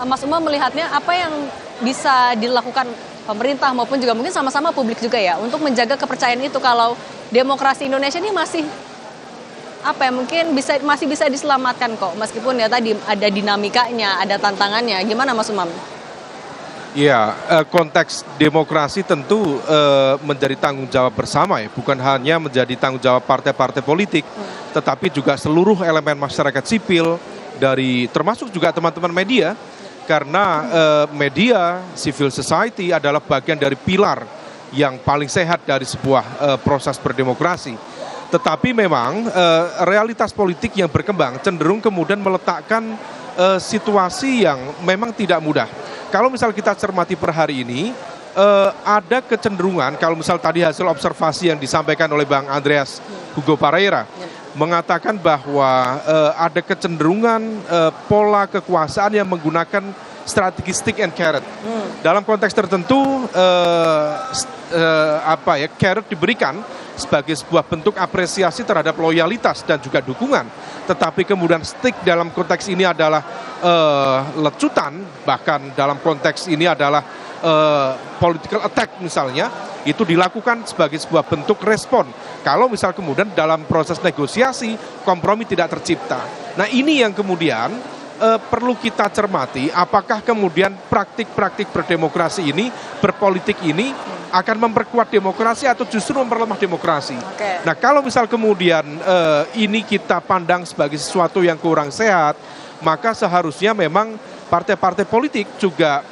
Mas Umam melihatnya apa yang bisa dilakukan pemerintah maupun juga mungkin sama-sama publik juga ya untuk menjaga kepercayaan itu kalau demokrasi Indonesia ini masih apa ya mungkin masih bisa diselamatkan kok meskipun ya tadi ada dinamikanya, ada tantangannya. Gimana Mas Umam? Ya, konteks demokrasi tentu menjadi tanggung jawab bersama ya, bukan hanya menjadi tanggung jawab partai-partai politik, tetapi juga seluruh elemen masyarakat sipil dari termasuk juga teman-teman media, karena media, civil society adalah bagian dari pilar yang paling sehat dari sebuah proses berdemokrasi. Tetapi memang realitas politik yang berkembang cenderung kemudian meletakkan situasi yang memang tidak mudah. Kalau misal kita cermati per hari ini, ada kecenderungan, kalau misal tadi hasil observasi yang disampaikan oleh Bang Andreas Hugo Pareira, mengatakan bahwa ada kecenderungan pola kekuasaan yang menggunakan strategi stick and carrot. Dalam konteks tertentu, carrot diberikan sebagai sebuah bentuk apresiasi terhadap loyalitas dan juga dukungan. Tetapi kemudian stick dalam konteks ini adalah lecutan, bahkan dalam konteks ini adalah political attack misalnya, itu dilakukan sebagai sebuah bentuk respon. Kalau misal kemudian dalam proses negosiasi, kompromi tidak tercipta. Nah ini yang kemudian perlu kita cermati, apakah kemudian praktik-praktik berdemokrasi ini, berpolitik ini, akan memperkuat demokrasi atau justru memperlemah demokrasi. Nah kalau misal kemudian ini kita pandang sebagai sesuatu yang kurang sehat, maka seharusnya memang partai-partai politik juga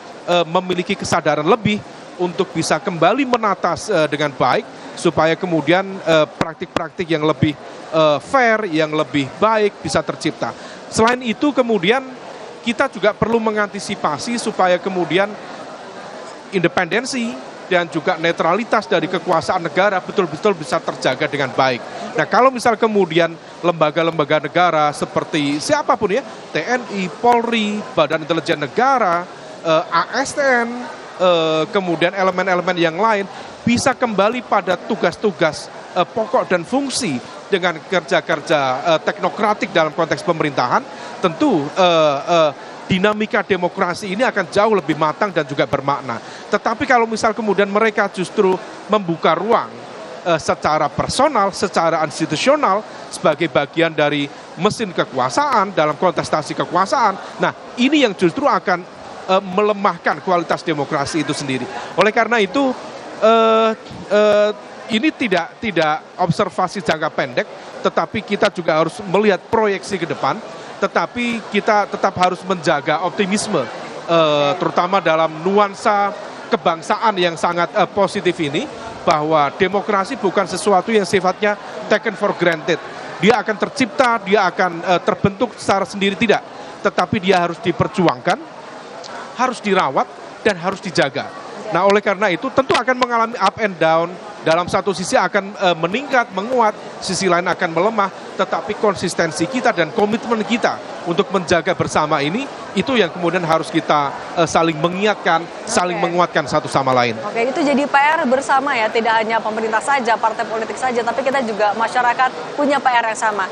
memiliki kesadaran lebih untuk bisa kembali menata dengan baik, supaya kemudian praktik-praktik yang lebih fair, yang lebih baik bisa tercipta. Selain itu kemudian kita juga perlu mengantisipasi supaya kemudian independensi dan juga netralitas dari kekuasaan negara betul-betul bisa terjaga dengan baik. Nah kalau misal kemudian lembaga-lembaga negara seperti siapapun ya, TNI, Polri, Badan Intelijen Negara, ASN, kemudian elemen-elemen yang lain bisa kembali pada tugas-tugas pokok dan fungsi dengan kerja-kerja teknokratik dalam konteks pemerintahan, tentu dinamika demokrasi ini akan jauh lebih matang dan juga bermakna. Tetapi kalau misal kemudian mereka justru membuka ruang secara personal, secara institusional sebagai bagian dari mesin kekuasaan dalam kontestasi kekuasaan, nah ini yang justru akan melemahkan kualitas demokrasi itu sendiri. Oleh karena itu ini tidak observasi jangka pendek, tetapi kita juga harus melihat proyeksi ke depan, tetapi kita tetap harus menjaga optimisme, terutama dalam nuansa kebangsaan yang sangat positif ini, bahwa demokrasi bukan sesuatu yang sifatnya taken for granted. Dia akan tercipta, dia akan terbentuk secara sendiri, tidak. Tetapi dia harus diperjuangkan, harus dirawat, dan harus dijaga. Nah oleh karena itu tentu akan mengalami up and down. Dalam satu sisi akan meningkat, menguat, sisi lain akan melemah, tetapi konsistensi kita dan komitmen kita untuk menjaga bersama ini, itu yang kemudian harus kita saling mengingatkan, saling menguatkan satu sama lain. Oke, itu jadi PR bersama ya, tidak hanya pemerintah saja, partai politik saja, tapi kita juga masyarakat punya PR yang sama.